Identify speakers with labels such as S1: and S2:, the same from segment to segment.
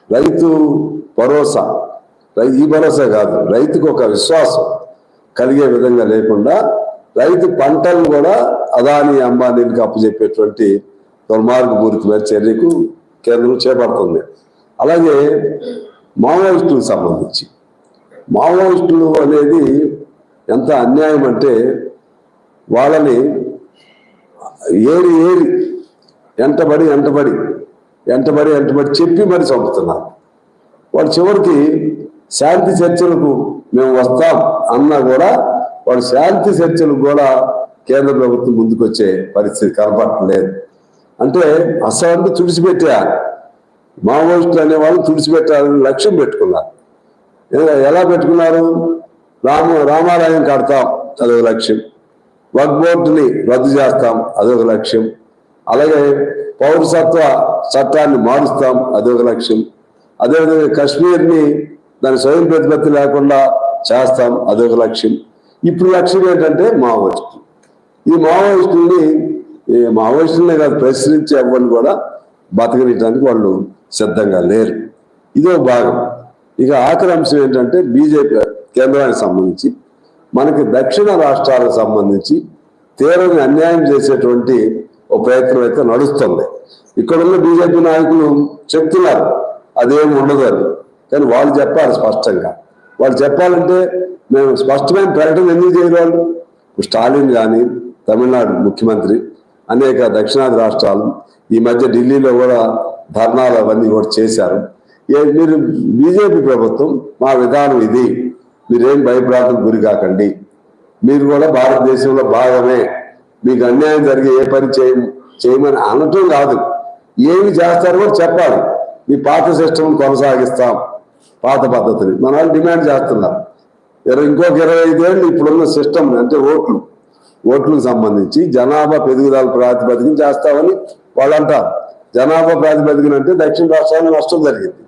S1: రైతు భరోసా, ఈ భరోసా కాదు, రైతుకు ఒక విశ్వాసం కలిగే విధంగా లేకుండా రైతు పంటలు కూడా అదానీ అంబానీలకు అప్పచెప్పేటువంటి దుర్మార్గపూరితమైన చర్యకు కేంద్రం చేపడుతుంది. అలాగే మావోయిస్టులకు సంబంధించి మావోయిస్టులు అనేది ఎంత అన్యాయం అంటే వాళ్ళని ఏరి ఎంటబడి చెప్పి మరి చంపుతున్నారు. వాళ్ళు చివరికి శాంతి చర్చలకు మేము వస్తాం అన్నా కూడా వాళ్ళు శాంతి చర్చలకు కూడా కేంద్ర ప్రభుత్వం ముందుకొచ్చే పరిస్థితి కనపడలేదు. అంటే అసలు తుడిచిపెట్టారు. మావోయిస్టులు అనే వాళ్ళు తుడిచిపెట్టాలని లక్ష్యం పెట్టుకున్నారు. ఎలా పెట్టుకున్నారు? రామాలయం కడతాం, అదొక లక్ష్యం. వక్ఫ్ బోర్డుని రద్దు చేస్తాం, అదొక లక్ష్యం. అలాగే పౌరసత్వ చట్టాన్ని మారుస్తాం, అదొక లక్ష్యం. అదేవిధంగా కాశ్మీర్ని దాని స్వయం ప్రతిపత్తి లేకుండా చేస్తాం, అదొక లక్ష్యం. ఇప్పుడు లక్ష్యం ఏంటంటే మావోయిస్టులు. ఈ మావోయిస్టులనే కాదు, ప్రశ్నించే ఎవరిని కూడా బతకనియడానికి వాళ్ళు సిద్ధంగా లేరు. ఇదో భాగం. ఇక ఆఖరి అంశం ఏంటంటే బీజేపీ కేంద్రానికి సంబంధించి మనకి దక్షిణ రాష్ట్రాలకు సంబంధించి తీవ్రంగా అన్యాయం చేసేటువంటి ఒక ప్రయత్నం అయితే నడుస్తుంది. ఇక్కడున్న బీజేపీ నాయకులు చెప్తున్నారు అదేమి ఉండదు అని, కానీ వాళ్ళు చెప్పాలి స్పష్టంగా. వాళ్ళు చెప్పాలంటే మేము స్పష్టమైన ప్రకటన ఎందుకు చేయరు? స్టాలిన్ కానీ తమిళనాడు ముఖ్యమంత్రి, అనేక దక్షిణాది రాష్ట్రాలు, ఈ మధ్య ఢిల్లీలో కూడా ధర్నాలు అవన్నీ కూడా చేశారు. మీరు బీజేపీ ప్రభుత్వం మా విధానం ఇది, మీరేం భయప్రాంతం గురి కాకండి, మీరు కూడా భారతదేశంలో భాగమే, మీకు అన్యాయం జరిగే ఏ పని చేయమని అనటం కాదు, ఏమి చేస్తారో కూడా చెప్పాలి. మీ పాత సిస్టమ్ కొనసాగిస్తాం, పాత పద్ధతిని మన వాళ్ళు డిమాండ్ చేస్తున్నారు. ఇంకొక 25 ఏళ్ళు ఇప్పుడున్న సిస్టమ్ అంటే ఓట్లకు సంబంధించి జనాభా పెరుగుదల ప్రాతిపదికన చేస్తామని వాళ్ళు అంటారు. జనాభా ప్రాతిపదికన అంటే దక్షిణ రాష్ట్రానికి నష్టం జరిగింది.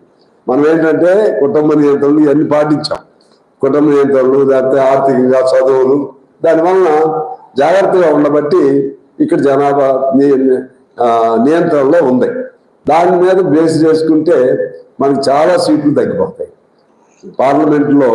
S1: మనం ఏంటంటే కుటుంబ నియంత్రణలు ఇవన్నీ పాటించాం. కుటుంబ నియంత్రణలు, లేకపోతే ఆర్థికంగా చదువులు, దానివలన జాగ్రత్తగా ఉండబట్టి ఇక్కడ జనాభా నియంత్రణలో ఉంది. దాని మీద బేస్ చేసుకుంటే మనకి చాలా సీట్లు తగ్గిపోతాయి. పార్లమెంట్లో